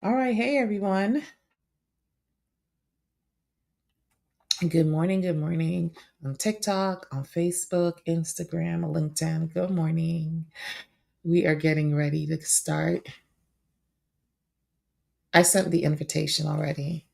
All right. Hey, everyone. Good morning. Good morning. On TikTok, on Facebook, Instagram, LinkedIn. Good morning. We are getting ready to start. I sent the invitation already.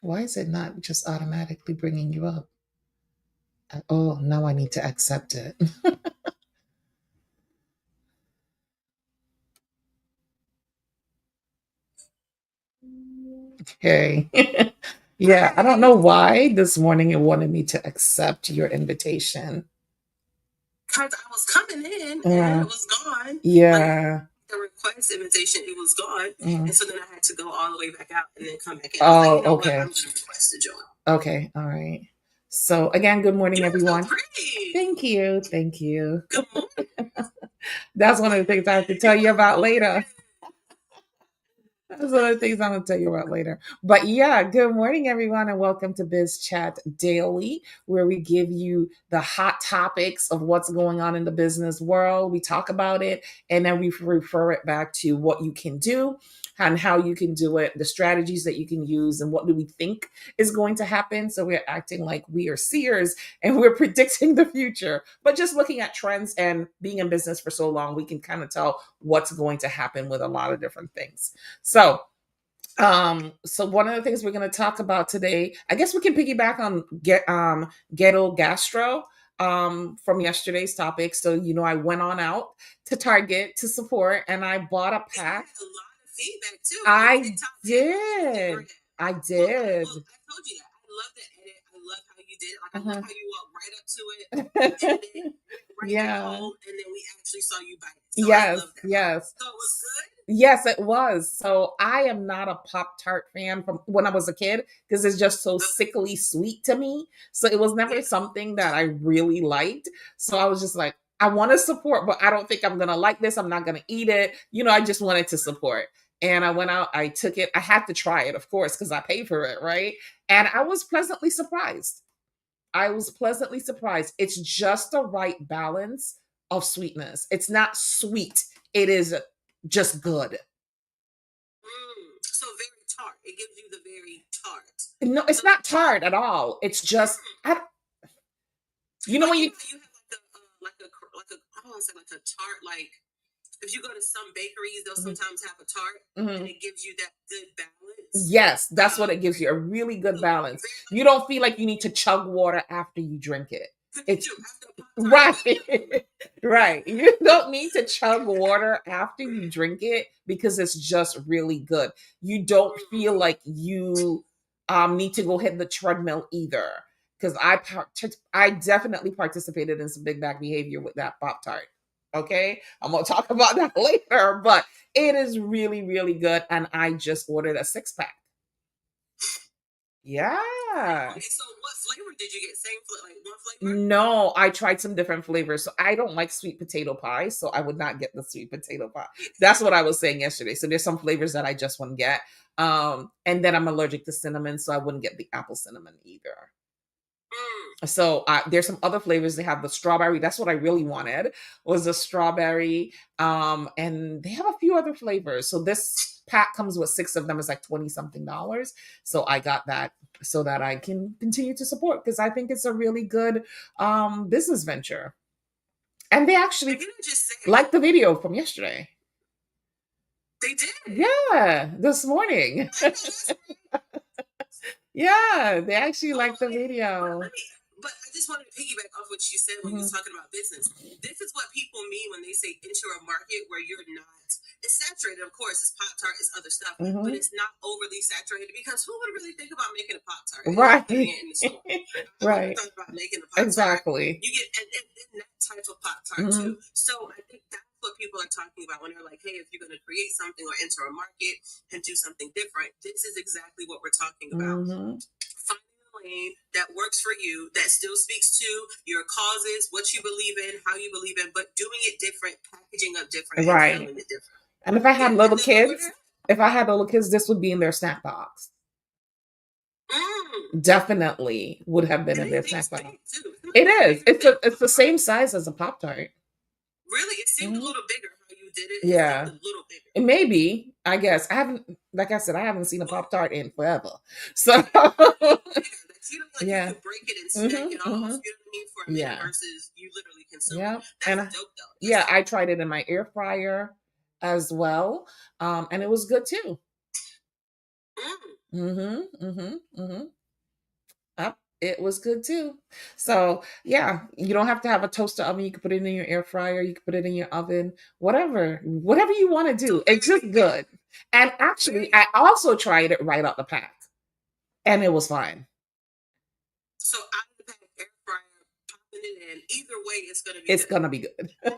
Why is it not just automatically bringing you up? Oh, now I need to accept it. Okay. Yeah, I don't know why this morning it wanted me to accept your invitation. Because I was coming in and it was gone. Yeah. The request invitation, it was gone. And so then I had to go all the way back out and then come back in. Oh, like, okay. I'm going to request to join. Okay, all right. So again, good morning, everyone. So pretty. Thank you. Thank you. Good morning. That's one of the things I have to tell you about later. That's one of the things I'm going to tell you about later. But yeah, good morning, everyone, and welcome to Biz Chat Daily, where we give you the hot topics of what's going on in the business world. We talk about it, and then we refer it back to what you can do and how you can do it, the strategies that you can use, and what do we think is going to happen. So we're acting like we are seers and we're predicting the future. But just looking at trends and being in business for so long, we can kind of tell what's going to happen with a lot of different things. So one of the things we're going to talk about today, I guess we can piggyback on ghetto gastro from yesterday's topic. So I went on out to Target to support, and I bought a pack. A lot of feedback too. I did. I did. Well, I told you that. I love that edit. I love how you did it. Like, I love how you walked right up to it, edited it, right yeah. Home, and then we actually saw you bite it. So yes, yes. So it was good. Yes, it was. So I am not a Pop Tart fan from when I was a kid because it's just so sickly sweet to me. So it was never something that I really liked. So I was just like, I want to support, but I don't think I'm going to like this. I'm not going to eat it. I just wanted to support. And I went out, I took it. I had to try it, of course, because I paid for it, right? And I was pleasantly surprised. I was pleasantly surprised. It's just the right balance of sweetness. It's not sweet. It is just good. So very tart. It gives you the very tart. No, it's not tart at all. It's just when you have like a I don't want to say like a tart, like if you go to some bakeries, they'll sometimes have a tart, and it gives you that good balance. Yes, that's what it gives you, a really good balance. You don't feel like you need to chug water after you drink it. It's right. Right. You don't need to chug water after you drink it because it's just really good. You don't feel like you need to go hit the treadmill either. Because I definitely participated in some big back behavior with that Pop Tart. Okay, I'm gonna talk about that later, but it is really, really good, and I just ordered a 6-pack. Yeah. Okay, so what flavor did you get? Same like one flavor? No, I tried some different flavors. So I don't like sweet potato pie, so I would not get the sweet potato pie. That's what I was saying yesterday. So there's some flavors that I just wouldn't get. And then I'm allergic to cinnamon, so I wouldn't get the apple cinnamon either. So there's some other flavors. They have the strawberry. That's what I really wanted, was the strawberry. And they have a few other flavors. So this pack comes with 6 of them. It's like $20 something. So I got that so that I can continue to support, because I think it's a really good business venture. And they actually liked the video from yesterday. They did? Yeah, this morning. Yeah, they actually liked the video. But I just wanted to piggyback off what you said when you was talking about business. This is what people mean when they say enter a market where you're not. It's saturated, of course. It's Pop Tart, it's other stuff, but it's not overly saturated because who would really think about making a Pop Tart? Right. In the store. I Right. thought about making a Pop Tart. Exactly. You get and that type of Pop Tart too. So I think that's what people are talking about when they're like, hey, if you're going to create something or enter a market and do something different, this is exactly what we're talking about. Finding a lane that works for you, that still speaks to your causes, what you believe in, how you believe in, but doing it different, packaging up different, Right. and selling it different. And if I had little kids, this would be in their snack box. Definitely would have been in their snack box. It is. It's the same size as a Pop Tart. Really, it seemed a little bigger how you did it. Yeah, it seemed a little bigger. It may be. I guess I haven't. Like I said, I haven't seen a Pop Tart in forever. So yeah, you can break it and snack it off. You know what I mean? For a minute versus you literally consume. Yeah, that's dope though. That's dope. I tried it in my air fryer as well, and it was good too. It was good too. So yeah, you don't have to have a toaster oven. You can put it in your air fryer. You can put it in your oven. Whatever you want to do. It's just good. And actually, I also tried it right out the pack, and it was fine. So out of the pack, air fryer, popping it in. Either way, it's gonna be. It's gonna be good. I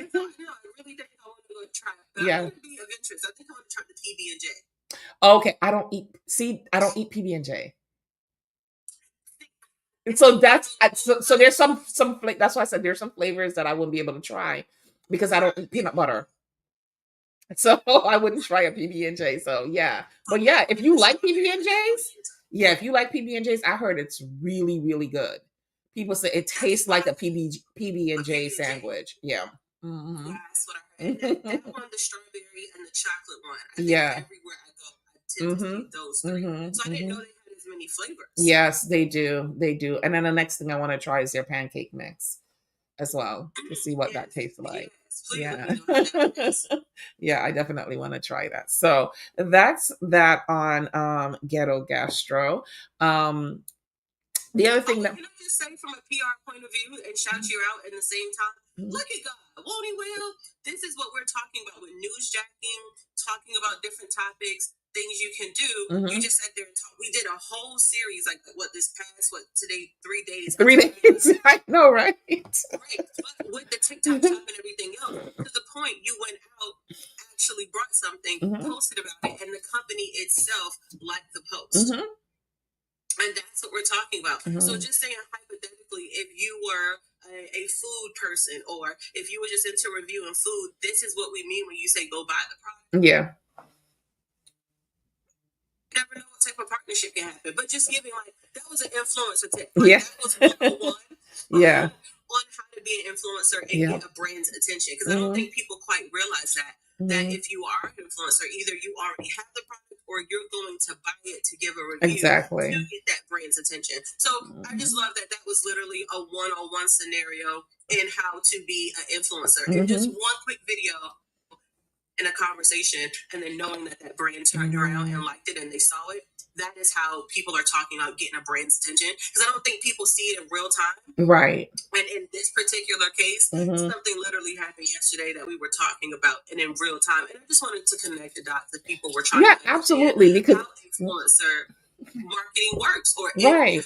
really think I want to go try it. But I want to be of interest. I think I want to try the PB&J. Okay, I don't eat PB&J. So that's so there's some that's why I said there's some flavors that I wouldn't be able to try because I don't eat peanut butter. So I wouldn't try a PB&J. So yeah. But yeah, if you like PB&Js, I heard it's really, really good. People say it tastes like a PB&J sandwich. Yeah. That's what I heard. That one, the strawberry and the chocolate one. I think everywhere I go, I tend to see those three. So I didn't know they had as many flavors. Yes, they do. They do. And then the next thing I want to try is their pancake mix as well to see what that tastes like. Yeah, I definitely want to try that. So that's that on Ghetto Gastro. The other thing that can I just say from a PR point of view and shout you out at the same time? Look at God, won't he will? This is what we're talking about with newsjacking, talking about different topics, things you can do. You just sat there and talk. We did a whole series, like today, 3 days. 3 days. I know, right? Right. But with the TikTok shop and everything else, to the point you went out, actually brought something, posted about it, and the company itself liked the post. And that's what we're talking about. So just saying hypothetically, if you were a food person or if you were just into reviewing food, this is what we mean when you say go buy the product. Yeah. You never know what type of partnership can happen. But just giving that was an influencer tip. That was 101. Yeah. On how to be an influencer and get a brand's attention. Because I don't think people quite realize that if you are an influencer, either you already have the product or you're going to buy it to give a review to get that brand's attention. So I just love that was literally a 101 scenario in how to be an influencer. And just one quick video in a conversation and then knowing that brand turned around and liked it and they saw it. That is how people are talking about getting a brand's attention. Because I don't think people see it in real time. Right. And in this particular case, something literally happened yesterday that we were talking about and in real time. And I just wanted to connect the dots that people were trying to absolutely. Because how influencer marketing works or how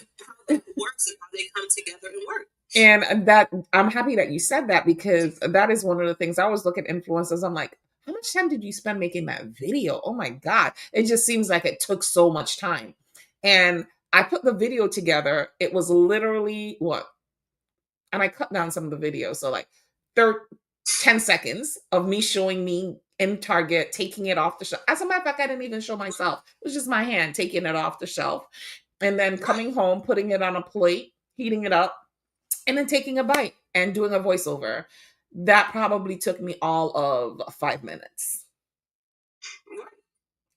that works and how they come together and work. And that I'm happy that you said that because that is one of the things I always look at influencers. I'm like, how much time did you spend making that video? Oh my God. It just seems like it took so much time. And I put the video together. It was literally and I cut down some of the videos. So 10 seconds of me showing me in Target, taking it off the shelf. As a matter of fact, I didn't even show myself. It was just my hand taking it off the shelf and then coming home, putting it on a plate, heating it up, and then taking a bite and doing a voiceover. That probably took me all of 5 minutes.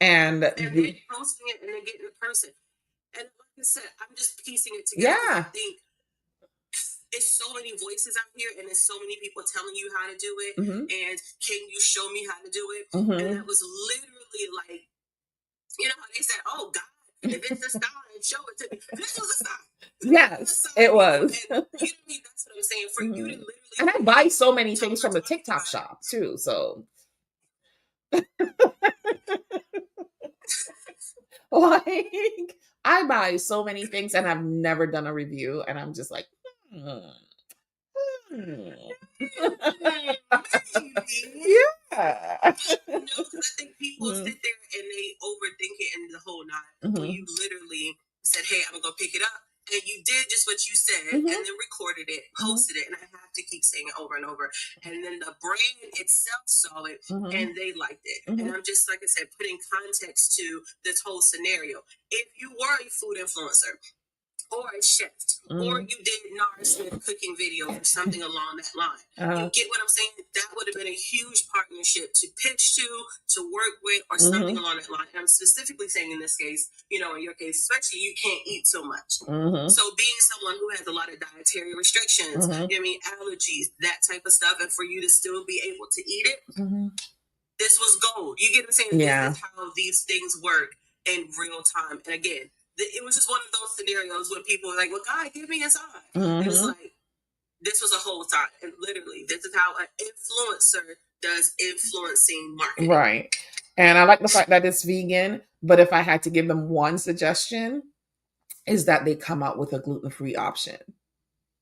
And then posting it and then getting the person. And like I said, I'm just piecing it together. I think it's so many voices out here and there's so many people telling you how to do it. And can you show me how to do it? And that was literally you know how they said, oh God, if it's a style, show it to me. This was a style. Yes, it was. And you know what I mean? That's what I'm saying. For you to literally, and I buy so many things from the TikTok shop too. So like I buy so many things and I've never done a review and I'm just like, hmm. Yeah. No, because I think people sit there and they overthink it and the whole nine. When you literally said, "Hey, I'm gonna go pick it up," and you did just what you said, and then recorded it, posted it, and I have to keep saying it over and over. And then the brand itself saw it and they liked it. And I'm just, like I said, putting context to this whole scenario. If you were a food influencer, or a chef, or you did nourishment cooking videos or something along that line. You get what I'm saying? That would have been a huge partnership to pitch to work with, or something along that line. And I'm specifically saying in this case, in your case, especially, you can't eat so much. So being someone who has a lot of dietary restrictions, allergies, that type of stuff, and for you to still be able to eat it, this was gold. You get what I'm saying? Yeah. This is how these things work in real time. And again, it was just one of those scenarios when people were like, "Well, God, give me a sign." And it's like, this was a whole sign. And literally, this is how an influencer does influencing marketing. Right. And I like the fact that it's vegan, but if I had to give them one suggestion, is that they come out with a gluten-free option.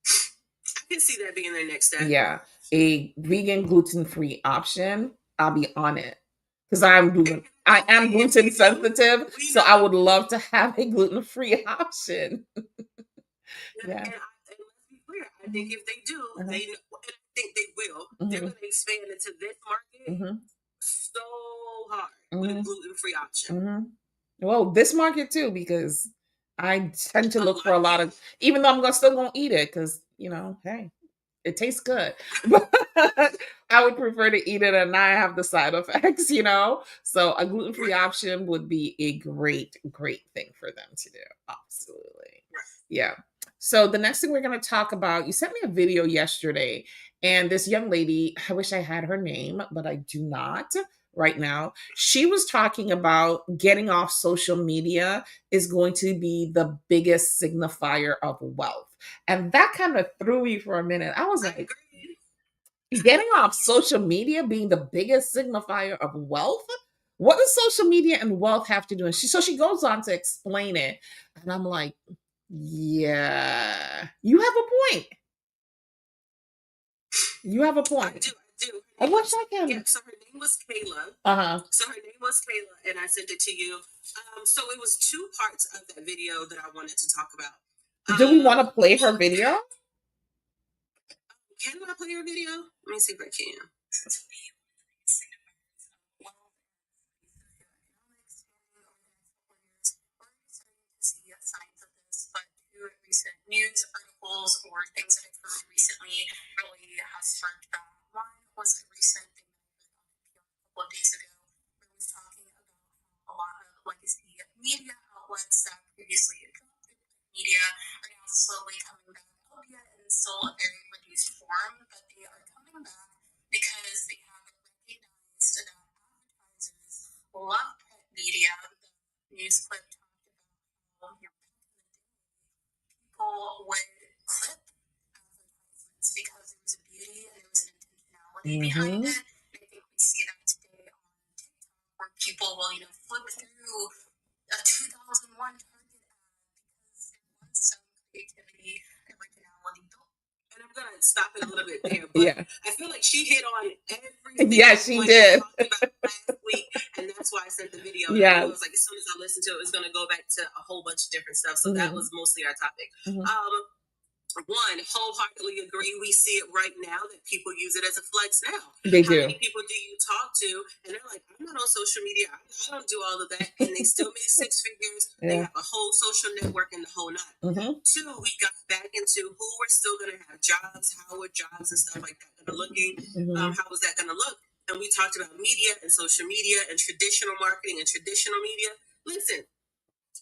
I can see that being their next step. Yeah. A vegan gluten-free option, I'll be on it. Because I am gluten sensitive, so I would love to have a gluten-free option. Yeah. And let's be clear, I think if they do, and I think they will, they're going to expand into this market so hard with a gluten-free option. Well, this market too, because I tend to look for a lot of, even though I'm still going to eat it, because, hey, it tastes good. But I would prefer to eat it and not have the side effects, So a gluten-free option would be a great, great thing for them to do. Absolutely. Yeah. So the next thing we're going to talk about, you sent me a video yesterday, and this young lady, I wish I had her name, but I do not right now. She was talking about getting off social media is going to be the biggest signifier of wealth. And that kind of threw me for a minute. I was like, getting off social media being the biggest signifier of wealth? What does social media and wealth have to do? And she goes on to explain it. And I'm like, yeah, you have a point. You have a point. I do. I wish I can. Yeah, so her name was Kayla. So her name was Kayla, and I sent it to you. So it was two parts of that video that I wanted to talk about. Do we want to play her video? Can I play her video? Let me see if I can. Recent news articles or things that I've heard recently really have sparked that. One was a recent thing a couple of days ago where it was talking about a lot of legacy media outlets that previously adopted media are now slowly coming back, albeit in still a very reduced form, but they are coming back because they have recognized that advertisers love print media. The news clip talked about people would clip advertisements because there was a beauty and there was an intentionality behind it. And I think we see that today on TikTok, where people will, flip through a 2001 Target ad because there was some creativity and originality built. And I'm gonna stop it a little bit there, but I feel like she hit on everything. Yeah, she did. About last week, and that's why I sent the video. Yeah, I was like, as soon as I listened to it, it was gonna go back to a whole bunch of different stuff. So that was mostly our topic. One, wholeheartedly agree. We see it right now that people use it as a flex now. They do. How many people do you talk to and they're like, I'm not on social media. I don't do all of that. And they still made six figures. They have a whole social network and the whole nine. Two, we got back into who we're still going to have jobs, how are jobs and stuff like that going to looking? How was that going to look? And we talked about media and social media and traditional marketing and traditional media. Listen,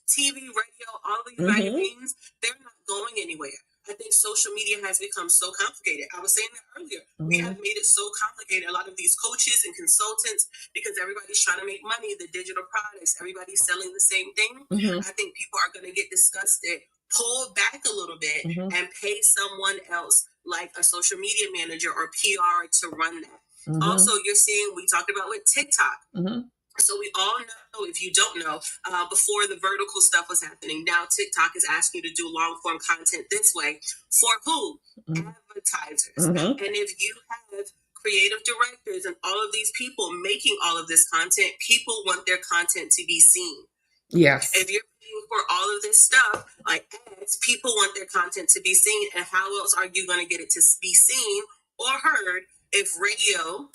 TV, radio, all these magazines, they're not going anywhere. I think social media has become so complicated. I was saying that earlier. We have made it so complicated. A lot of these coaches and consultants, because everybody's trying to make money, the digital products, everybody's selling the same thing. I think people are going to get disgusted pull back a little bit and pay someone else, like a social media manager or PR, to run that. Also, you're seeing, we talked about with TikTok. So we all know, if you don't know, before the vertical stuff was happening, now TikTok is asking you to do long form content this way. For who? Advertisers. And if you have creative directors and all of these people making all of this content, people want their content to be seen. Yes. If you're paying for all of this stuff, like ads, people want their content to be seen. And how else are you going to get it to be seen or heard if radio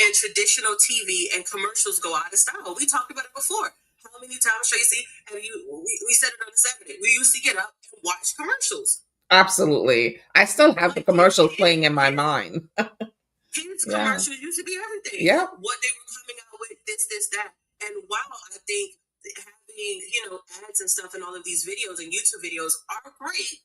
and traditional TV and commercials go out of style? We talked about it before. How many times, Tracy, have you? We said it on Saturday. We used to get up and watch commercials. Absolutely. I still have the commercials playing in my mind. Kids' commercials used to be everything. Yeah. What they were coming out with, this, that. And while I think having, ads and stuff in all of these videos and YouTube videos are great,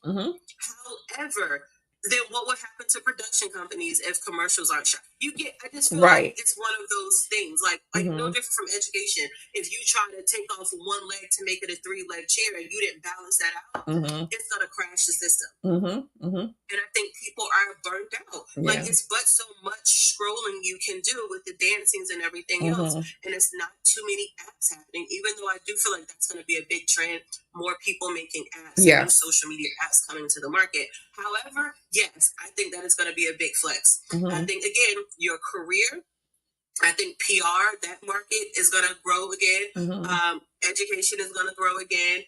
however, then what would happen to production companies if commercials aren't shot? I just feel like it's one of those things, like no different from education. If you try to take off one leg to make it a 3-leg chair and you didn't balance that out, it's gonna crash the system. And I think people are burnt out. Like, it's but so much scrolling you can do with the dancings and everything else, and it's not too many apps happening. Even though I do feel like that's going to be a big trend, more people making apps, new social media apps coming to the market. However, yes, I think that is going to be a big flex. I think, again, your career, I think PR, that market is going to grow again. Education is going to grow again.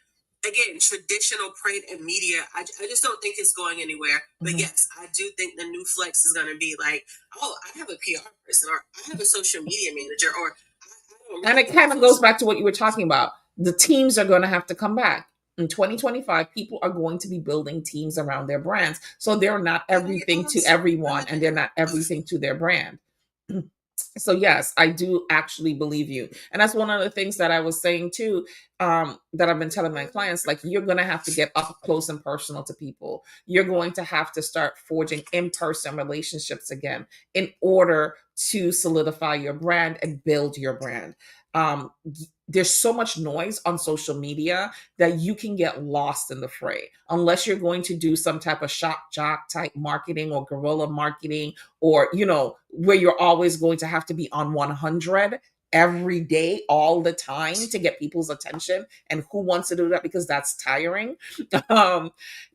Again, traditional print and media, I just don't think it's going anywhere. But yes, I do think the new flex is going to be like, oh, I have a PR person, or I have a social media manager, or I don't know. And it kind of goes back to what you were talking about. The teams are going to have to come back. In 2025, people are going to be building teams around their brands. So they're not everything to everyone, and they're not everything to their brand. So yes, I do actually believe you. And that's one of the things that I was saying too, that I've been telling my clients, like, you're going to have to get up close and personal to people. You're going to have to start forging in-person relationships again in order to solidify your brand and build your brand. There's so much noise on social media that you can get lost in the fray unless you're going to do some type of shock jock type marketing or guerrilla marketing, or, where you're always going to have to be on 100 every day, all the time, to get people's attention. And who wants to do that? Because that's tiring.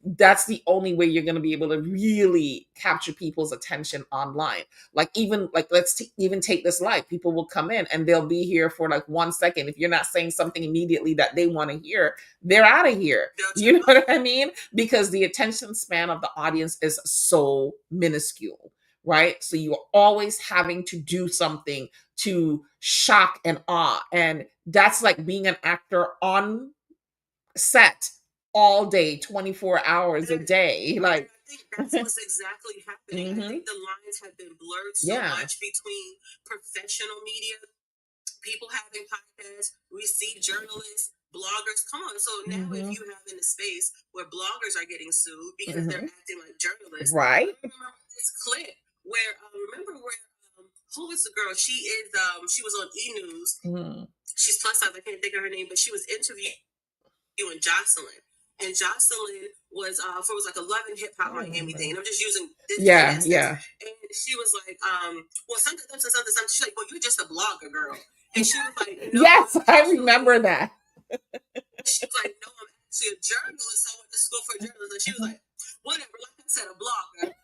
That's the only way you're going to be able to really capture people's attention online. Like, even like, let's even take this live. People will come in and they'll be here for like 1 second. If you're not saying something immediately that they want to hear, they're out of here. You know what I mean? Because the attention span of the audience is so minuscule, right? So you're always having to do something to shock and awe. And that's like being an actor on set all day, 24 hours a day. Like, I think that's what's exactly happening. I think the lines have been blurred so much between professional media, people having podcasts. We see journalists, bloggers. Come on. So now if you have in a space where bloggers are getting sued because they're acting like journalists. Right. I remember this clip where, who was the girl? She was on E! News. She's plus size. I can't think of her name, but she was interviewing Jocelyn. And Jocelyn was for it was like a Love and Hip Hop Miami thing. And I'm just using this. And she was like, well, something. She's like, well, you're just a blogger, girl. And she was like, no. Yes, I remember that. She was like, no, I'm actually a journalist. I went to school for journalism. And she was like, whatever. Like I said, a blogger.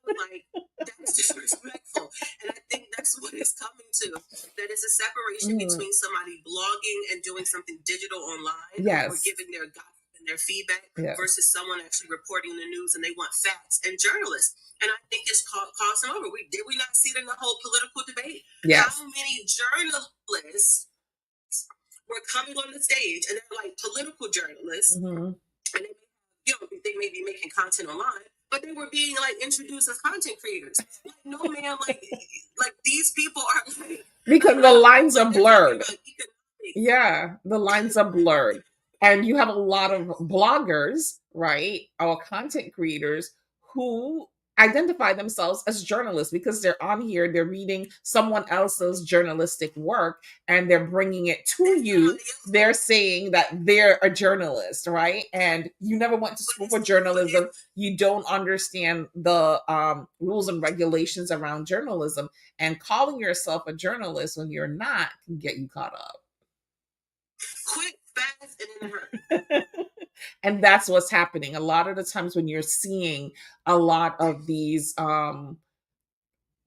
Like, that's disrespectful. And I think that's what it's coming to. That it's a separation between somebody blogging and doing something digital online, or giving their gossip and their feedback, versus someone actually reporting the news, and they want facts, and journalists. And I think it's crossing over. Did we not see it in the whole political debate? Yes. How many journalists were coming on the stage, and they're like political journalists, and they may be making content online, but they were being like introduced as content creators. Like, no, man, like these people are like, because the lines are blurred. Yeah, the lines are blurred. And you have a lot of bloggers, right, or content creators who identify themselves as journalists because they're on here, they're reading someone else's journalistic work and they're bringing it to you. They're saying that they're a journalist, right? And you never went to school for journalism. You don't understand the rules and regulations around journalism. And calling yourself a journalist when you're not can get you caught up. Quick, fast, and in a hurry. And that's what's happening a lot of the times when you're seeing a lot of these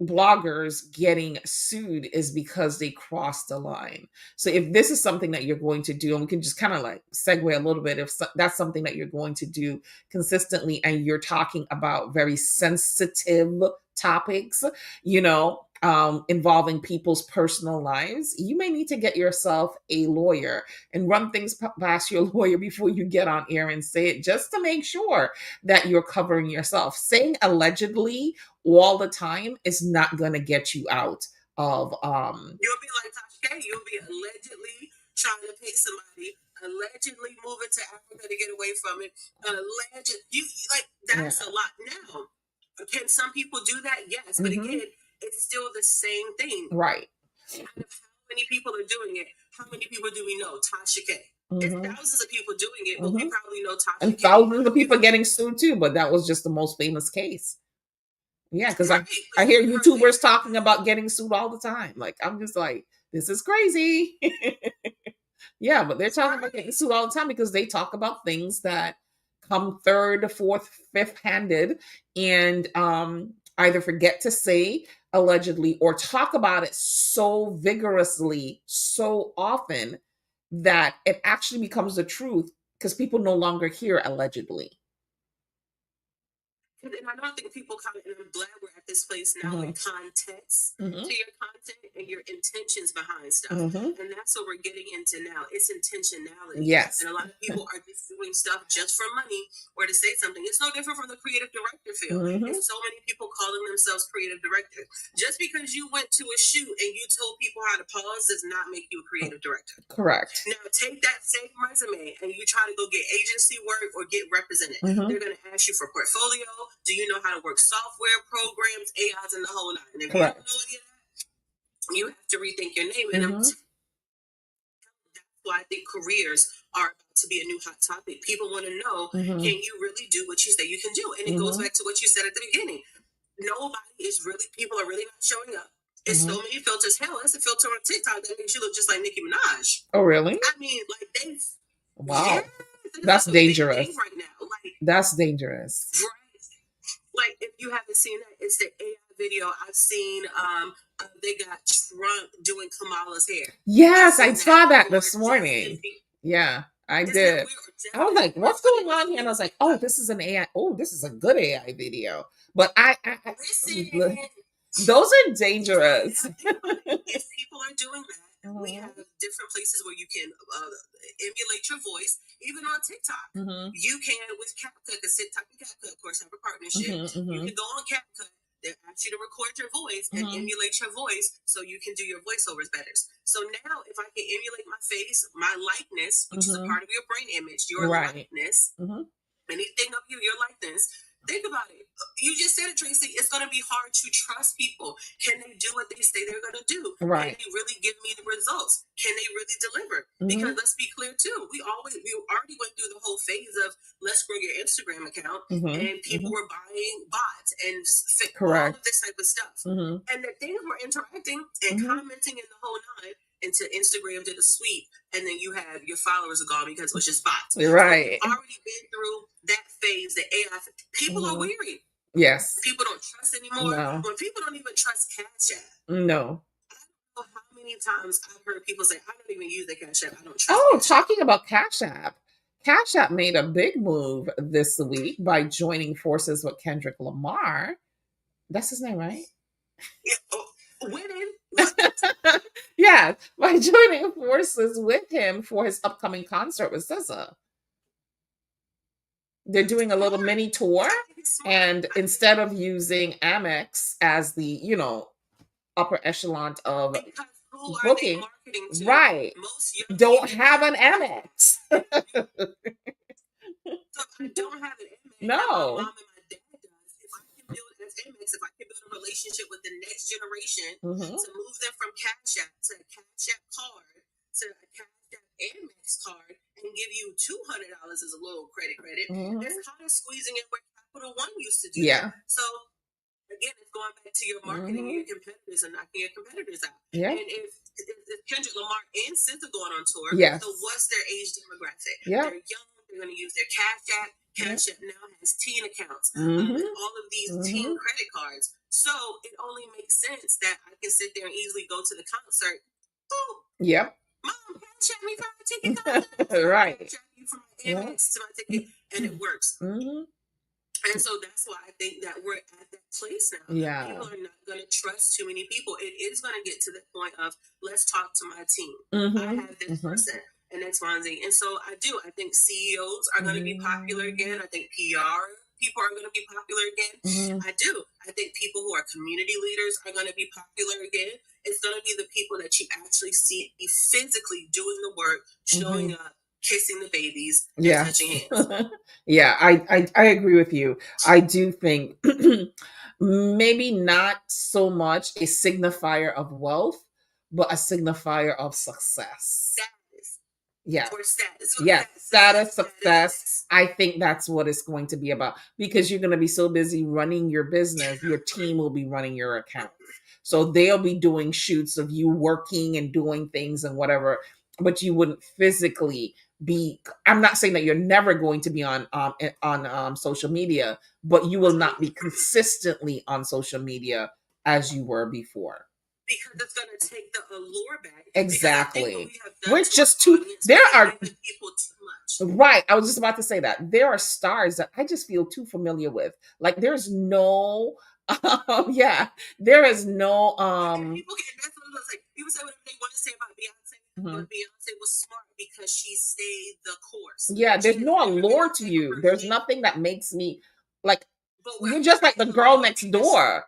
bloggers getting sued is because they crossed the line. So if this is something that you're going to do, and we can just kind of like segue a little bit, if that's something that you're going to do consistently and you're talking about very sensitive topics, involving people's personal lives, you may need to get yourself a lawyer and run things past your lawyer before you get on air and say it, just to make sure that you're covering yourself. Saying allegedly all the time is not going to get you out of you'll be like Tasha K. You'll be allegedly trying to pay somebody, allegedly moving to Africa to get away from it, that's a lot. Now, can some people do that? Yes, but again, it's still the same thing, right? Out of how many people are doing it, how many people do we know? Tasha K. It's thousands of people doing it, but we probably know Tasha and K. Thousands of people getting sued too, but that was just the most famous case. Yeah, because I hear YouTubers talking about getting sued all the time. Like, I'm just like, this is crazy. Yeah, but they're talking about getting sued all the time because they talk about things that come third, fourth, fifth handed, and either forget to say allegedly or talk about it so vigorously, so often that it actually becomes the truth because people no longer hear allegedly. And I don't think people comment, and I'm glad we're at this place now with context to your content and your intentions behind stuff. And that's what we're getting into now. It's intentionality. Yes. And a lot of people are just doing stuff just for money or to say something. It's no different from the creative director field. It's so many people calling themselves creative directors. Just because you went to a shoot and you told people how to pause does not make you a creative director. Correct. Now, take that same resume and you try to go get agency work or get represented. They're going to ask you for portfolio. Do you know how to work software programs, AIs, and the whole nine? And if you don't know any of that, you have to rethink your name. And that's why I think careers are about to be a new hot topic. People want to know, can you really do what you say you can do? And it goes back to what you said at the beginning. People are really not showing up. It's so many filters. Hell, that's a filter on TikTok that makes you look just like Nicki Minaj. Oh, really? I mean, like wow. That's dangerous. Right now. That's dangerous. Right. Like, if you haven't seen that, it's the AI video. I've seen they got Trump doing Kamala's hair. Yes, I saw that this morning. Yeah, I did. I was like, what's going on here? And I was like, oh, this is an AI. Oh, this is a good AI video. But those are dangerous. If people are doing that, we have different places where you can emulate your voice, even on TikTok. You can with CapCut, because TikTok and CapCut, of course, have a partnership. You can go on CapCut. They ask you to record your voice and emulate your voice so you can do your voiceovers better. So now, if I can emulate my face, my likeness, which is a part of your brain image, your likeness, anything of you, your likeness. Think about it. You just said it, Tracy. It's going to be hard to trust people. Can they do what they say they're going to do? Right. Can they really give me the results? Can they really deliver? Because let's be clear too. We already went through the whole phase of let's grow your Instagram account, and people were buying bots and all of this type of stuff. And the things were interacting and commenting in the whole nine. Into Instagram did a sweep, and then you have your followers are gone because it was just bots. Right. So you've already been through that phase, the AI. People are weary. Yes. People don't trust anymore. No. When people don't even trust Cash App. No. I don't know how many times I've heard people say, I don't even use the Cash App. I don't trust talking about Cash App. Cash App made a big move this week by joining forces with Kendrick Lamar. That's his name, right? Yeah. Winning. Yeah, by joining forces with him for his upcoming concert with SZA. They're doing a little mini tour, and instead of using Amex as the, upper echelon of booking, right, don't have an Amex. So I don't have an Amex. No. My mom and my dad does. If I can build has Amex, if I can build a relationship with the next generation to move them from Cash App to a Cash App card to a Cash App Amex card and give you $200 as a little credit, it's kind of squeezing in where Capital One used to do. Yeah. So again, it's going back to your marketing and your competitors and knocking your competitors out. Yeah. And if Kendrick Lamar and SZA going on tour, yes. so what's their age demographic? Yeah. They're young. They're going to use their Cash App. Cash App now has teen accounts. Mm-hmm. And all of these teen credit cards. So it only makes sense that I can sit there and easily go to the concert. Oh, yep. Mom, Cash App me for my ticket. right. Cash App you for my Amex to my ticket, and it works. And so that's why I think that we're at that place now. Yeah. People are not going to trust too many people. It is going to get to the point of, let's talk to my team. I have this person and X, Y, and Z. And so I do. I think CEOs are going to be popular again. I think PR people are going to be popular again. I do. I think people who are community leaders are going to be popular again. It's going to be the people that you actually see physically doing the work, showing up, kissing the babies, and touching hands. Yeah, I agree with you. I do think maybe not so much a signifier of wealth, but a signifier of success. Status. Yeah. Or status. Yeah. Status, success. I think that's what it's going to be about, because you're going to be so busy running your business, your team will be running your account. So they'll be doing shoots of you working and doing things and whatever, but you wouldn't physically be. I'm not saying that you're never going to be on social media, but you will not be consistently on social media as you were before. Because it's going to take the allure back. Exactly. We're just too. There are people too much. Right. I was just about to say that there are stars that I just feel too familiar with. Like there's no. There is no. People get, that's what I was like. People say whatever they want to say about Beyonce, but Beyonce was smart because she stayed the course. Yeah, there's no allure to you. There's nothing that makes me like. You're just like the girl next door.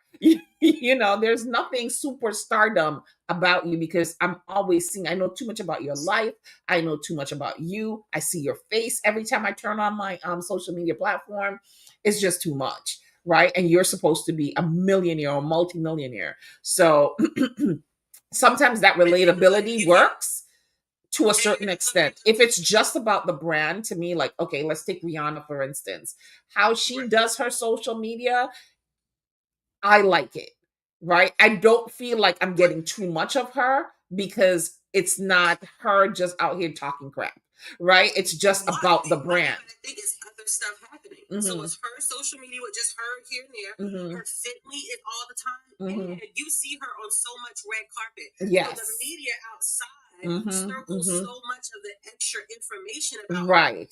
You know, there's nothing super stardom about you, because I'm always seeing. I know too much about your life. I know too much about you. I see your face every time I turn on my social media platform. It's just too much. Right. And you're supposed to be a millionaire or multimillionaire. So sometimes that relatability works to a certain extent. If it's just about the brand, to me, like, okay, let's take Rihanna, for instance. How she does her social media, I like it. Right. I don't feel like I'm getting too much of her, because it's not her just out here talking crap. Right. It's just about the brand. I think it's other stuff happening. So it's her social media with just her here and there, her Fitly it all the time, and you see her on so much red carpet. Yes. So the media outside circles so much of the extra information about her.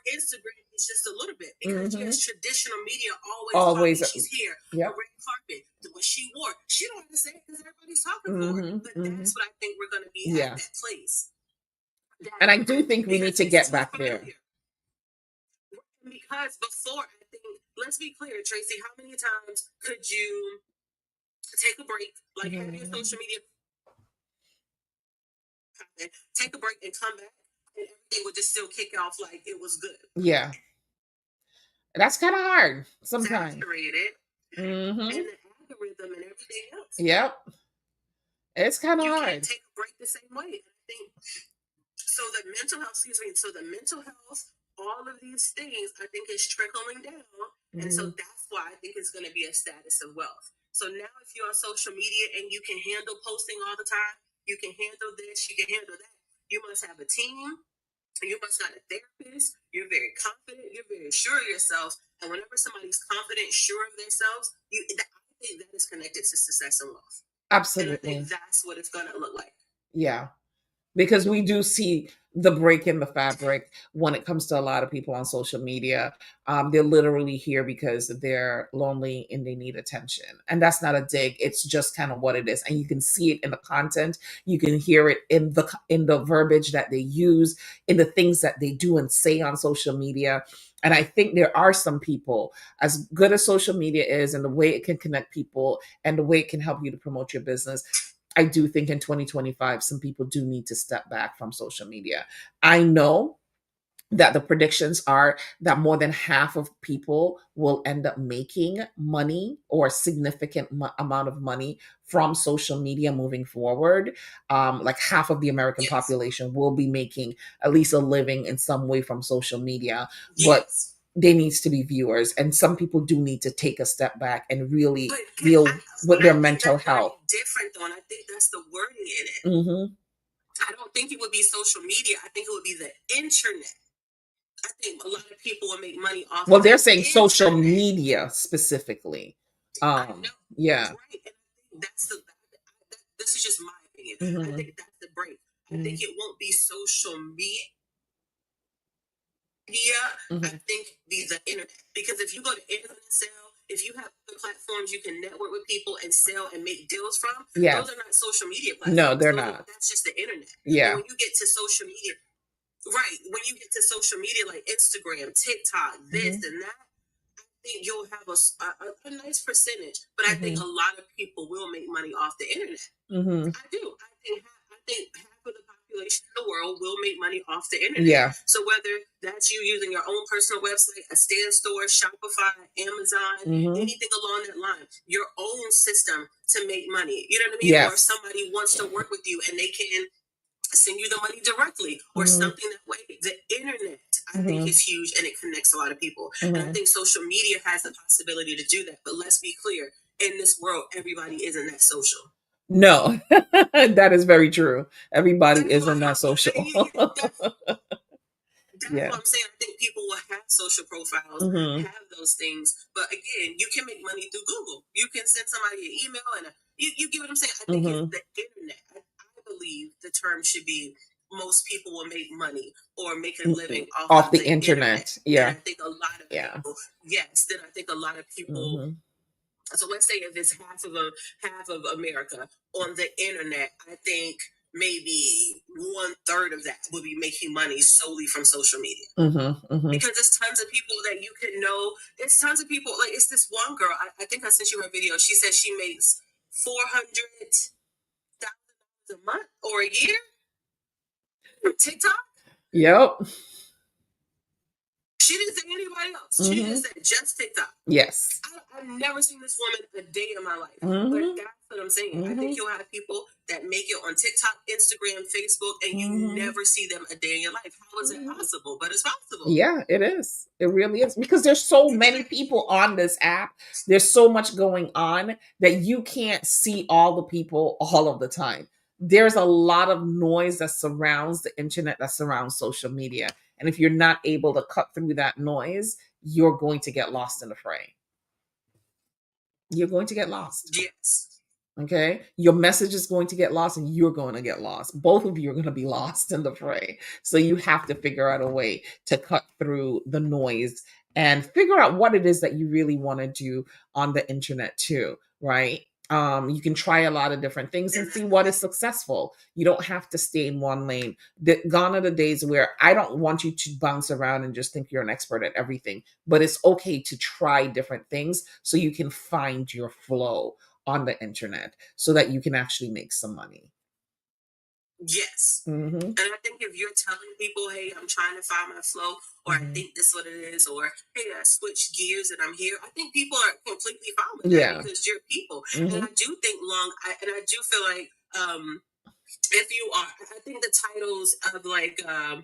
Instagram is just a little bit, because yes, traditional media always talking, she's here, the red carpet, what she wore. She don't have to say it because everybody's talking for her. But that's what I think we're going to be at that place. And I do think we need to get back there. Because before, I think, let's be clear, Tracy, how many times could you take a break, like have your social media, take a break and come back, and everything would just still kick off like it was good? Yeah. That's kind of hard sometimes. Saturated. And the algorithm and everything else. Yep. It's kind of hard. You can't take a break the same way. I think, so the mental health, all of these things, I think, is trickling down. And so that's why I think it's going to be a status of wealth. So now if you're on social media and you can handle posting all the time, you can handle this, you can handle that, you must have a team, you must have a therapist, you're very confident, you're very sure of yourself. And whenever somebody's confident, sure of themselves, I think that is connected to success and wealth. Absolutely. And I think that's what it's going to look like. Yeah. Because we do see the break in the fabric when it comes to a lot of people on social media. They're literally here because they're lonely and they need attention. And that's not a dig. It's just kind of what it is. And you can see it in the content. You can hear it in the verbiage that they use, in the things that they do and say on social media. And I think there are some people, as good as social media is and the way it can connect people and the way it can help you to promote your business, I do think in 2025, some people do need to step back from social media. I know that the predictions are that more than half of people will end up making money or a significant amount of money from social media moving forward. Like half of the American population will be making at least a living in some way from social media. But there needs to be viewers, and some people do need to take a step back and really deal with their mental health. Different though, and I think that's the wording in it. Mm-hmm. I don't think it would be social media. I think it would be the internet. I think a lot of people will make money off. Well, they're saying social media specifically. I know. Yeah. Right. And that's the. This is just my opinion. Mm-hmm. I think that's the break. I think it won't be social media. Mm-hmm. I think be the internet, because if you go to internet and sell, if you have the platforms you can network with people and sell and make deals from, those are not social media platforms. No, they're not. That's just the internet. Yeah. But when you get to social media, right? When you get to social media like Instagram, TikTok, this and that, I think you'll have a nice percentage. But I think a lot of people will make money off the internet. I do. I think half of the population in the world will make money off the internet. Yeah. So whether that's you using your own personal website, a stand store, Shopify, Amazon, anything along that line, your own system to make money. You know what I mean? Yes. Or if somebody wants to work with you and they can send you the money directly or something that way. The internet, I think, is huge, and it connects a lot of people. And I think social media has the possibility to do that. But let's be clear, in this world, everybody isn't that social. No, that is very true. Everybody isn't that social. That's what I'm saying. I think people will have social profiles, have those things. But again, you can make money through Google. You can send somebody an email, and you get what I'm saying? I think it's the internet. I believe the term should be most people will make money or make a living off the internet. Yeah. And I think a lot of people, then I think a lot of people. So let's say if it's half of America on the internet, I think maybe 1/3 of that will be making money solely from social media. Because there's tons of people that you can know. It's tons of people. Like, it's this one girl. I think I sent you her video. She says she makes $400,000 a month or a year from TikTok. Yep. She didn't say anybody else. She just said just TikTok. Yes. I've never seen this woman a day in my life. But that's what I'm saying. I think you'll have people that make it on TikTok, Instagram, Facebook, and you never see them a day in your life. How is it possible? But it's possible. Yeah, it is. It really is. Because there's so many people on this app. There's so much going on that you can't see all the people all of the time. There's a lot of noise that surrounds the internet, that surrounds social media. And if you're not able to cut through that noise, you're going to get lost in the fray. You're going to get lost. Yes. Okay. Your message is going to get lost and you're going to get lost. Both of you are going to be lost in the fray. So you have to figure out a way to cut through the noise and figure out what it is that you really want to do on the internet too, right? You can try a lot of different things and see what is successful. You don't have to stay in one lane. Gone are the days where I don't want you to bounce around and just think you're an expert at everything, but it's okay to try different things so you can find your flow on the internet so that you can actually make some money. Yes. And I think if you're telling people, hey, I'm trying to find my flow, or I think this is what it is, or hey, I switched gears and I'm here, I think people are completely fine with that because you're people. And I do think I do feel like if you are, I think the titles of like how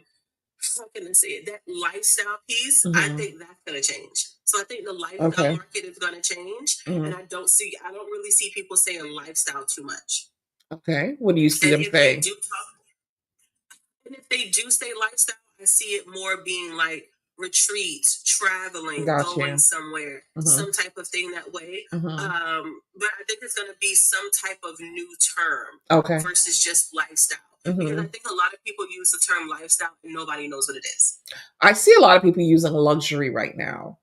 can I say it? That lifestyle piece, I think that's going to change. So I think the lifestyle market is going to change, and I don't really see people saying lifestyle too much. Okay, what do you see them saying? And if they do say lifestyle, I see it more being like retreats, traveling, going somewhere, some type of thing that way. But I think it's going to be some type of new term versus just lifestyle. Because I think a lot of people use the term lifestyle and nobody knows what it is. I see a lot of people using luxury right now.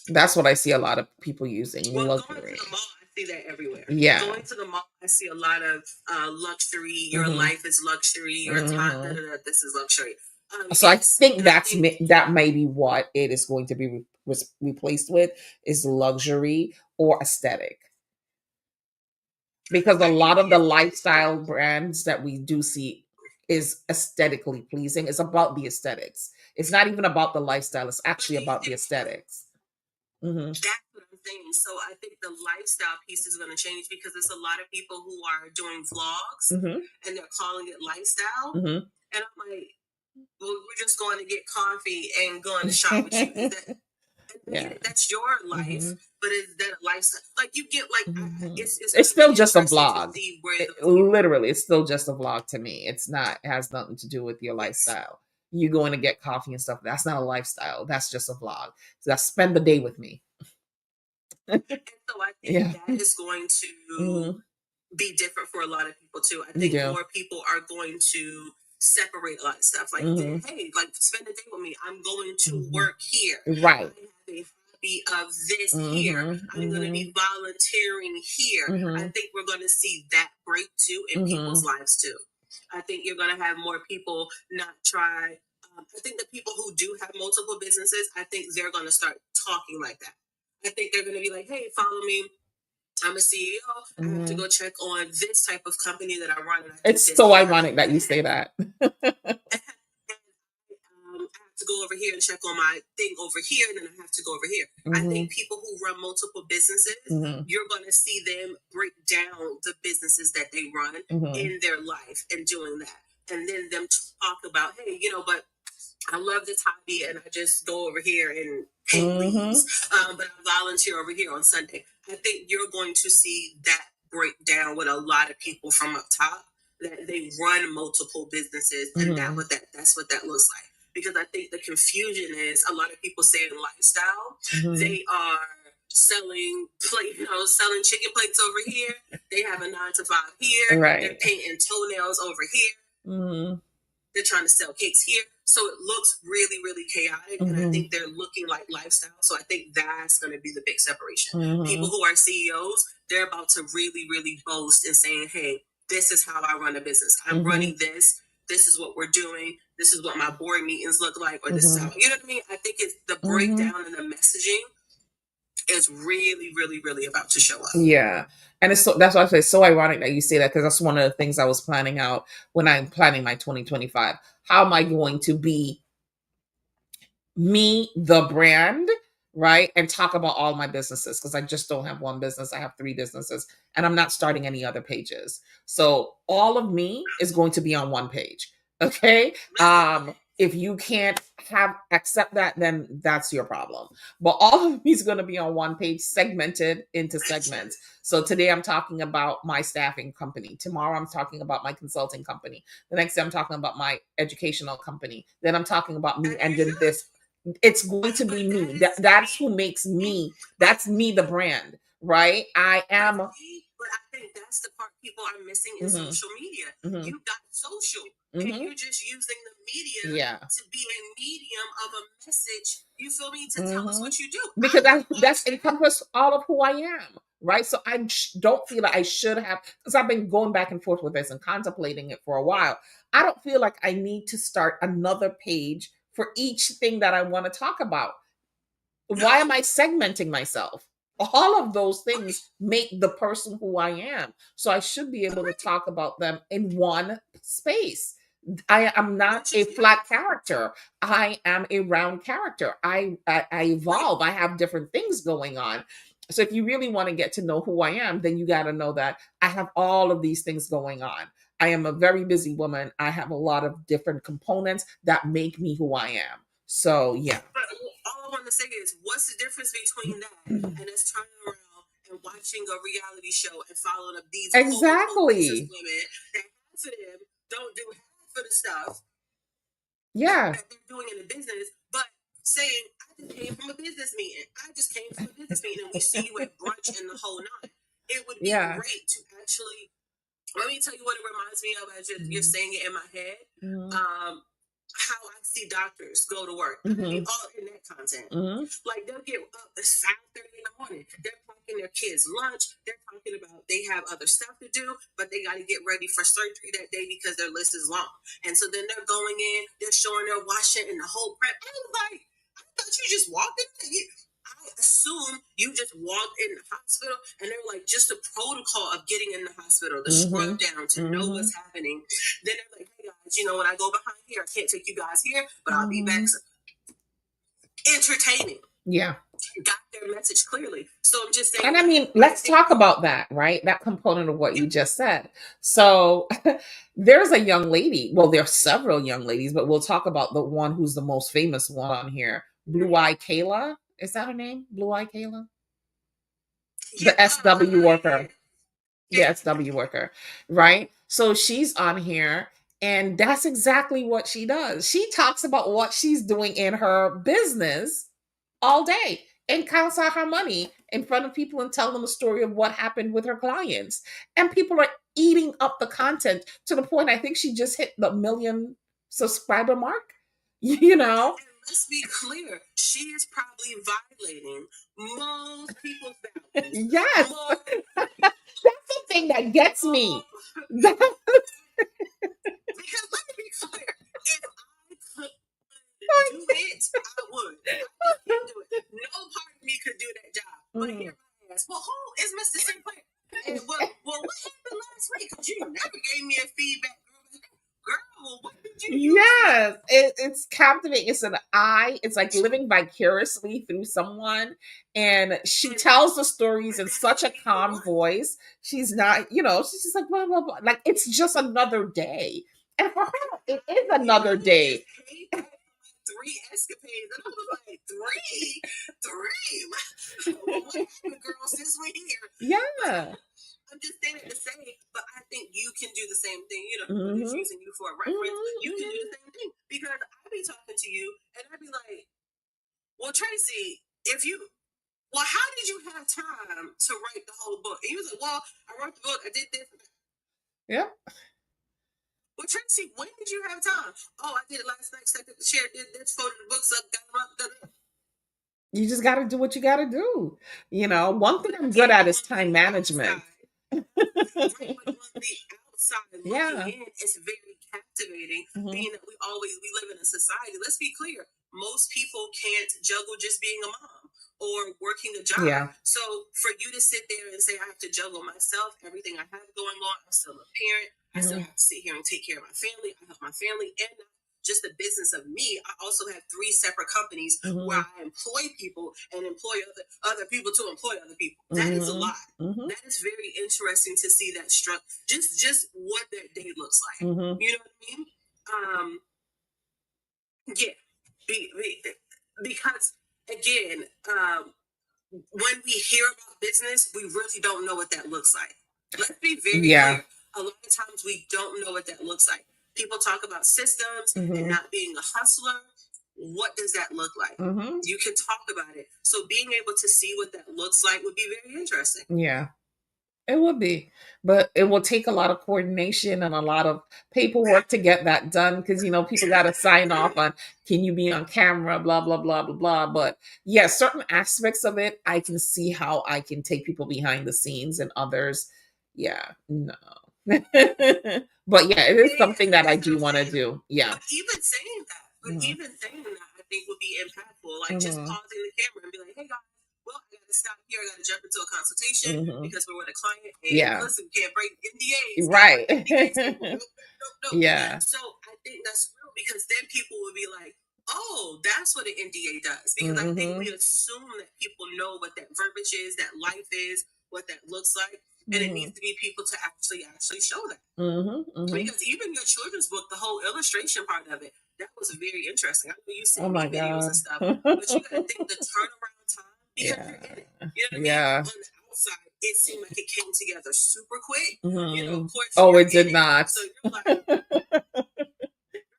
That's what I see a lot of people using, luxury. Going to the mall, I see that everywhere. Yeah. Going to the mall, I see a lot of luxury. Your life is luxury. Your time, this is luxury. So I think that may be what it is going to be replaced with, is luxury or aesthetic. Because a lot of the lifestyle brands that we do see is aesthetically pleasing. It's about the aesthetics. It's not even about the lifestyle. It's actually about the aesthetics. That's what I'm saying. So I think the lifestyle piece is going to change because there's a lot of people who are doing vlogs and they're calling it lifestyle. And I'm like, well, we're just going to get coffee and going to shop with you. That's your life, but is that a lifestyle? Like you get like it's still just a vlog. Literally, it's still just a vlog to me. It's not. It has nothing to do with your lifestyle. You going to get coffee and stuff. That's not a lifestyle. That's just a vlog. So that's spend the day with me. And so I think that is going to be different for a lot of people too. I think more people are going to separate a lot of stuff. Like, hey, like spend a day with me. I'm going to work here. Right. I have a hobby of this here. I'm going to be volunteering here. I think we're going to see that break too in people's lives too. I think you're going to have more people not try. I think the people who do have multiple businesses, I think they're going to start talking like that. I think they're going to be like, hey, follow me. I'm a CEO. I have to go check on this type of company that I run. And it's so ironic that you say that. I have to go over here and check on my thing over here, and then I have to go over here. I think people who run multiple businesses, you're going to see them break down the businesses that they run in their life and doing that. And then them talk about, hey, but I love this hobby and I just go over here and paint leaves, but I volunteer over here on Sunday. I think you're going to see that break down with a lot of people from up top, that they run multiple businesses, and that's what that looks like. Because I think the confusion is a lot of people saying lifestyle, they are selling selling chicken plates over here. They have a 9 to 5 here. Right. They're painting toenails over here. They're trying to sell cakes here. So it looks really, really chaotic. And I think they're looking like lifestyle. So I think that's going to be the big separation. People who are CEOs, they're about to really, really boast and saying, hey, this is how I run a business. I'm running this. This is what we're doing. This is what my board meetings look like. Or this is how, you know what I mean? I think it's the breakdown and the messaging is really, really, really about to show up. Yeah. And that's why I say it's so ironic that you say that, because that's one of the things I was planning out when I'm planning my 2025. How am I going to be me, the brand, right? And talk about all my businesses, because I just don't have one business. I have 3 businesses and I'm not starting any other pages. So all of me is going to be on one page. Okay. If you can't accept that, then that's your problem. But all of me is going to be on one page, segmented into segments. So today I'm talking about my staffing company. Tomorrow I'm talking about my consulting company. The next day I'm talking about my educational company. Then I'm talking about me, and then this. It's going to be me. That's who makes me. That's me, the brand, right? I am. But I think that's the part people are missing in social media. You got social. And you're just using the media to be a medium of a message, you feel me, to tell us what you do. Because that's encompass all of who I am, right? So I don't feel like I should have, because I've been going back and forth with this and contemplating it for a while. I don't feel like I need to start another page for each thing that I want to talk about. Why am I segmenting myself? All of those things make the person who I am. So I should be able to talk about them in one space. I am not a flat character. I am a round character. I evolve. I have different things going on. So if you really want to get to know who I am, then you got to know that I have all of these things going on. I am a very busy woman. I have a lot of different components that make me who I am. So, yeah. But all I want to say is, what's the difference between that and us turning around and watching a reality show and following up these exactly women that half of them don't do half of the stuff that they're doing in the business, but saying, I just came from a business meeting. And we see you at brunch and the whole nine. It would be great to actually, let me tell you what it reminds me of as you're saying it in my head. How I see doctors go to work. I mean, all in that content. Like, they'll get up at 5:30 in the morning. They're packing their kids' lunch. They're talking about they have other stuff to do, but they got to get ready for surgery that day because their list is long. And so then they're going in, they're showing their washing and the whole prep. I was like, I thought you just walked in. I assume you just walked in the hospital, and they're like, just the protocol of getting in the hospital, the scrub down to know what's happening. Then they're like, hey guys, when I go behind here, I can't take you guys here, but I'll be back. So, entertaining. Yeah. Got their message clearly. So I'm just saying. And I mean, let's talk about that, right? That component of what you just said. So there's a young lady. Well, there are several young ladies, but we'll talk about the one who's the most famous one on here. Blue Eye Kayla. Is that her name? Blue Eye Kayla? The SW worker. Yeah, SW worker. Right? So she's on here. And that's exactly what she does. She talks about what she's doing in her business all day and counts out her money in front of people and tell them a story of what happened with her clients. And people are eating up the content to the point I think she just hit the 1 million subscriber mark. You know? And let's be clear, she is probably violating most people's values. Yes. That's the thing that gets me. Because let me be clear, if I could do it, I would. I can't do it. No part of me could do that job. But here I ask, well, who is Mr. Sinclair? And well, what happened last week? Because you never gave me a feedback. Girl, what did you Yes, it's captivating. It's an eye. It's like living vicariously through someone. And she tells the stories in such a calm voice. She's not, she's just like, blah, blah, blah. Like, it's just another day. And for her, it is another day. 3 escapades. And I was like, three? What happened, girl, since we're here? Yeah. I'm just saying it to say, but I think you can do the same thing. Just using you for a reference. You can do the same thing. Because I'd be talking to you and I'd be like, well, Tracy, how did you have time to write the whole book? And you was like, well, I wrote the book, I did this. Yeah. Well, Tracy, when did you have time? Oh, I did it last night. Stuck at the chair, did this, folded the books up, got them up. You just got to do what you got to do. One thing I'm good at is time management. Right, but on the outside looking in, it's very captivating. Being that we live in a society. Let's be clear. Most people can't juggle just being a mom or working a job. Yeah. So for you to sit there and say, I have to juggle myself, everything I have going on, I'm still a parent. I still have to sit here and take care of my family. I help my family and just the business of me. I also have 3 separate companies where I employ people and employ other people to employ other people. That is a lot. That is very interesting to see that structure. Just what that day looks like. You know what I mean? Yeah. Because again, when we hear about business, we really don't know what that looks like. Let's be very clear. A lot of times we don't know what that looks like. People talk about systems and not being a hustler. What does that look like? You can talk about it. So being able to see what that looks like would be very interesting. Yeah, it would be. But it will take a lot of coordination and a lot of paperwork to get that done because, people got to sign off on, can you be on camera, blah, blah, blah, blah, blah. But yeah, certain aspects of it, I can see how I can take people behind the scenes and others. Yeah, no. But yeah, it is something that I do want to do. Yeah. But even saying that, I think would be impactful. Like just pausing the camera and be like, hey guys, well, I got to stop here. I got to jump into a consultation because we're with a client. And listen, we can't break NDAs. Right. No. Yeah. So I think that's real because then people will be like, oh, that's what an NDA does. Because I think we assume that people know what that verbiage is, that life is, what that looks like. And it needs to be people to actually show that. Because even your children's book, the whole illustration part of it, that was very interesting. I know you sent me videos and stuff, but you got to think the turnaround time because you're in it. You know what I mean? On the outside, it seemed like it came together super quick. Of course. Oh, it did not. So you're like,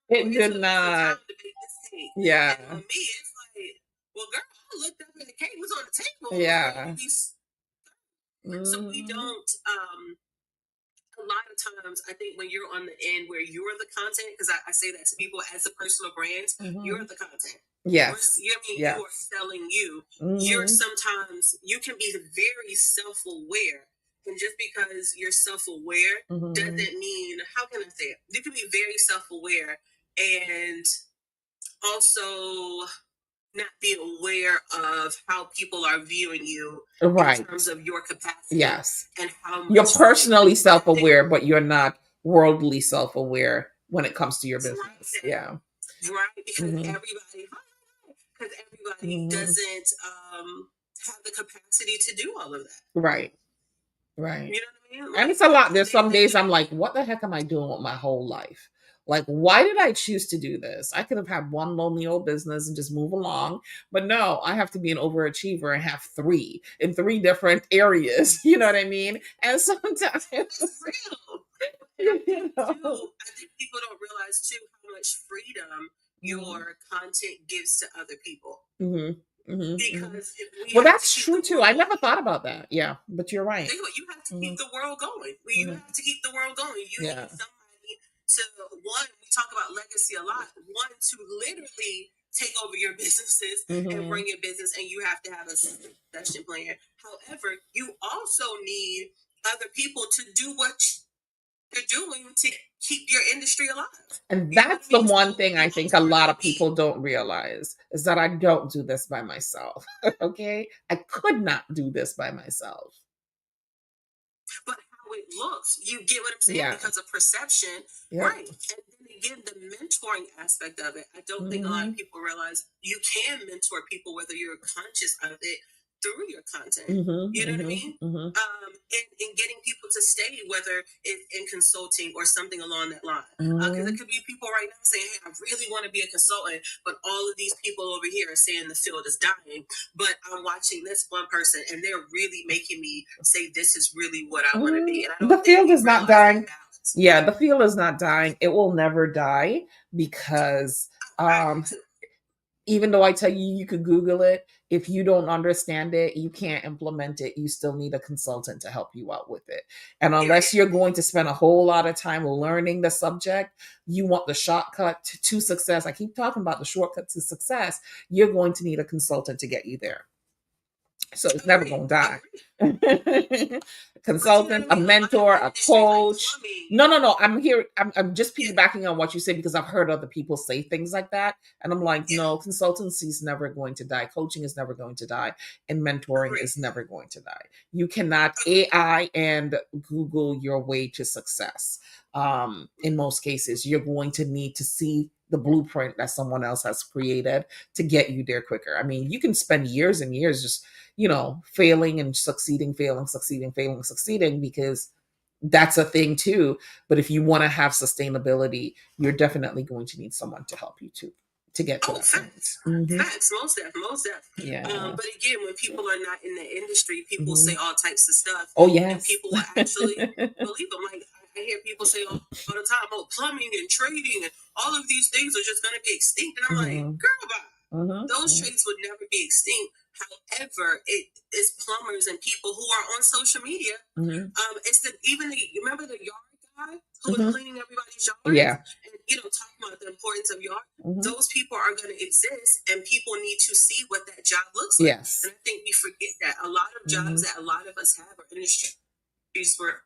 it did not. Yeah. And for me, it's like, well, girl, I looked up and the cake was on the table. Yeah. So we don't, a lot of times, I think when you're on the end where you're the content, because I say that to people as a personal brand, you're the content. Yes. You are selling you. You're sometimes, you can be very self-aware. And just because you're self-aware doesn't mean, how can I say it? You can be very self-aware and also not be aware of how people are viewing you in terms of your capacity. Yes. And how much you're personally self-aware, but you're not worldly self-aware when it comes to your business. Yeah. Right, because everybody doesn't have the capacity to do all of that. Right. Right. You know what I mean? And it's a lot. There's some days I'm like, what the heck am I doing with my whole life? Like, why did I choose to do this? I could have had one lonely old business and just move along. But no, I have to be an overachiever and have three in three different areas. You know what I mean? And sometimes it's real. I think people don't realize too how much freedom your content gives to other people. Because well, that's true too. I never thought about that. Yeah, but you're right. You have to keep the world going. You have to keep the world going. You need somebody to, one, we talk about legacy a lot, one, to literally take over your businesses and bring your business, and you have to have a succession plan. However, you also need other people to do what you're doing to keep your industry alive. And that's the one thing I think a lot of people don't realize is that I don't do this by myself. Okay? I could not do this by myself. But how it looks, you get what I'm saying? Because of perception. Right. And then again, the mentoring aspect of it, I don't think a lot of people realize you can mentor people whether you're conscious of it through your content. You know what I mean? And getting people to stay, whether it's in consulting or something along that line. Because it could be people right now saying, hey, I really want to be a consultant, but all of these people over here are saying the field is dying. But I'm watching this one person and they're really making me say this is really what I want to be. And I don't the field is not dying. Yeah, the field is not dying. It will never die because even though I tell you, you could Google it, if you don't understand it, you can't implement it. You still need a consultant to help you out with it. And unless you're going to spend a whole lot of time learning the subject, you want the shortcut to success. I keep talking about the shortcut to success. You're going to need a consultant to get you there. So it's never going to die. Consultant, a mentor, a coach. No. I'm just piggybacking on what you say because I've heard other people say things like that. And I'm like, no, consultancy is never going to die. Coaching is never going to die. And mentoring is never going to die. You cannot AI and Google your way to success. In most cases, you're going to need to see the blueprint that someone else has created to get you there quicker. I mean, you can spend years and years just, failing and succeeding, succeeding, because that's a thing too. But if you want to have sustainability, you're definitely going to need someone to help you to get to that facts. Facts, most def. Yeah. But again, when people are not in the industry, people say all types of stuff. Oh, yes. And people will actually believe them. Like, I hear people say all the time, oh, plumbing and trading and all of these things are just going to be extinct. And I'm like, girl, bye. Those trades would never be extinct. However, it is plumbers and people who are on social media. It's you remember the yard guy who was cleaning everybody's yards? Yeah. And, talking about the importance of yard. Those people are going to exist and people need to see what that job looks like. Yes. And I think we forget that a lot of jobs that a lot of us have are industries we're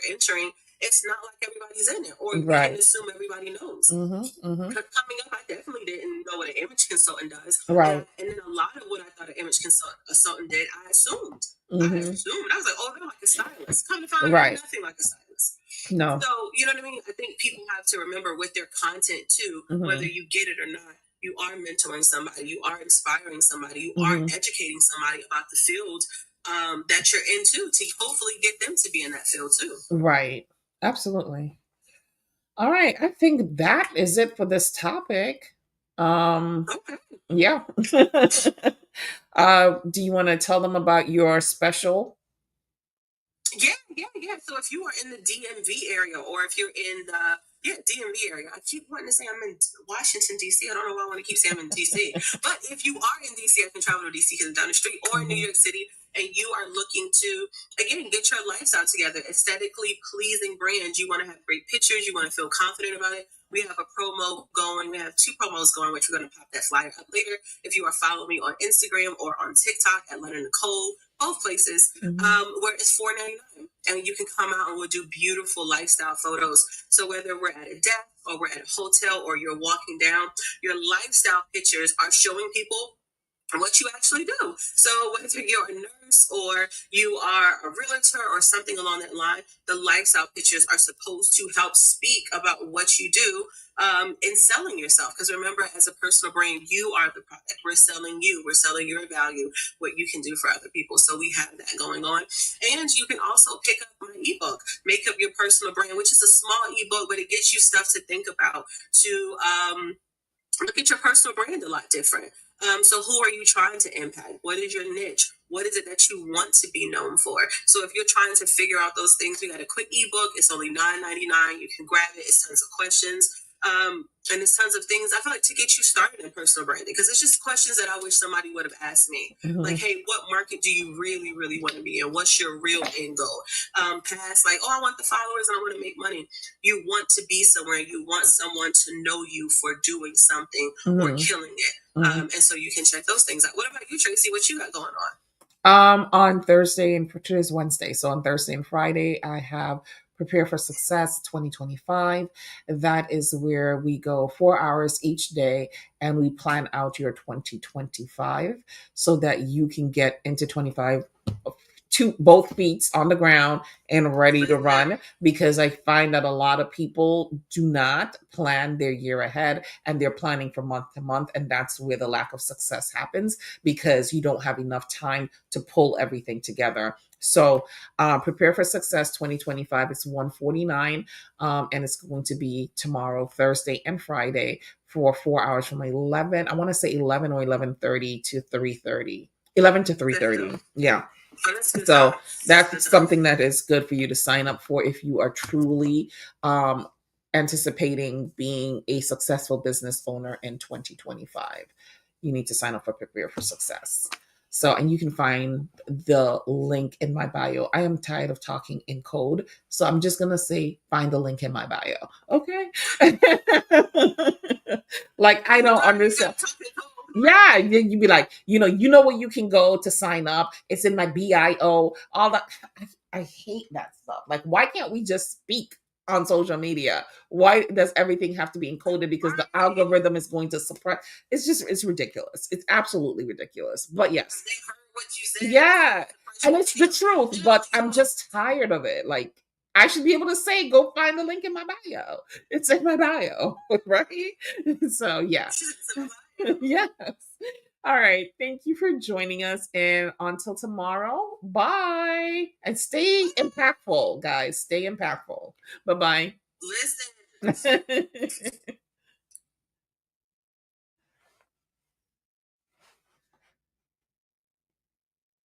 entering. It's not like everybody's in it, or we can assume everybody knows. Because coming up, I definitely didn't know what an image consultant does. Right. And then a lot of what I thought an image consultant did, I assumed. I was like, oh, they're like a stylist. Come to find out, nothing like a stylist. No. So, you know what I mean? I think people have to remember with their content too, whether you get it or not, you are mentoring somebody, you are inspiring somebody, you are educating somebody about the field that you're into to hopefully get them to be in that field too. Right. Absolutely. All right. I think that is it for this topic. Okay. Yeah. Do you want to tell them about your special? Yeah. So if you are in the DMV area, or if you're in the DMV area, I keep wanting to say I'm in Washington, D.C. I don't know why I want to keep saying I'm in D.C. But if you are in D.C., I can travel to D.C. because I'm down the street, or in New York City, and you are looking to, again, get your lifestyle together, aesthetically pleasing brands, you want to have great pictures, you want to feel confident about it, we have a promo going. We have 2 promos going, which we're going to pop that flyer up later. If you are following me on Instagram or on TikTok at Leonard Nicole, both places, where it's $4.99. And you can come out and we'll do beautiful lifestyle photos. So whether we're at a desk or we're at a hotel or you're walking down, your lifestyle pictures are showing people what you actually do. So whether you're a nurse or you are a realtor or something along that line, the lifestyle pictures are supposed to help speak about what you do in selling yourself. Because remember, as a personal brand, you are the product. We're selling you. We're selling your value, what you can do for other people. So we have that going on. And you can also pick up my ebook, Make Up Your Personal Brand, which is a small ebook, but it gets you stuff to think about to look at your personal brand a lot different. So who are you trying to impact? What is your niche? What is it that you want to be known for? So if you're trying to figure out those things, we got a quick ebook. It's only $9.99. You can grab it. It's tons of questions. And it's tons of things I feel like to get you started in personal branding, because it's just questions that I wish somebody would have asked me. Mm-hmm. Like, hey, what market do you really, really want to be in? What's your real end goal? Past like, oh, I want the followers and I want to make money. You want to be somewhere. You want someone to know you for doing something or killing it. And so you can check those things out. What about you, Tracy? What you got going on? On Thursday, and today's Wednesday. So on Thursday and Friday, I have Prepare for Success 2025. That is where we go 4 hours each day and we plan out your 2025 so that you can get into 25 to both feet on the ground and ready to run, because I find that a lot of people do not plan their year ahead and they're planning from month to month. And that's where the lack of success happens, because you don't have enough time to pull everything together. So Prepare for Success 2025, it's $149, and it's going to be tomorrow, Thursday and Friday, for 4 hours from 11, I want to say 11 or 11:30 to 3:30. 11 to 3:30. Yeah. So that's something that is good for you to sign up for if you are truly anticipating being a successful business owner in 2025. You need to sign up for Prepare for Success. So, and you can find the link in my bio. I am tired of talking in code, so I'm just going to say, find the link in my bio. Okay. Like, I don't understand. Yeah, you'd be like, you know where you can go to sign up. It's in my bio, all that. I hate that stuff. Like, why can't we just speak on social media? Why does everything have to be encoded? Because the algorithm is going to suppress. It's ridiculous. It's absolutely ridiculous. But yes. They heard what you said. Yeah. And it's the truth, but I'm just tired of it. Like, I should be able to say, go find the link in my bio. It's in my bio, right? So, yeah. Yes. All right. Thank you for joining us. And until tomorrow, bye. And stay impactful, guys. Stay impactful. Bye-bye. Listen.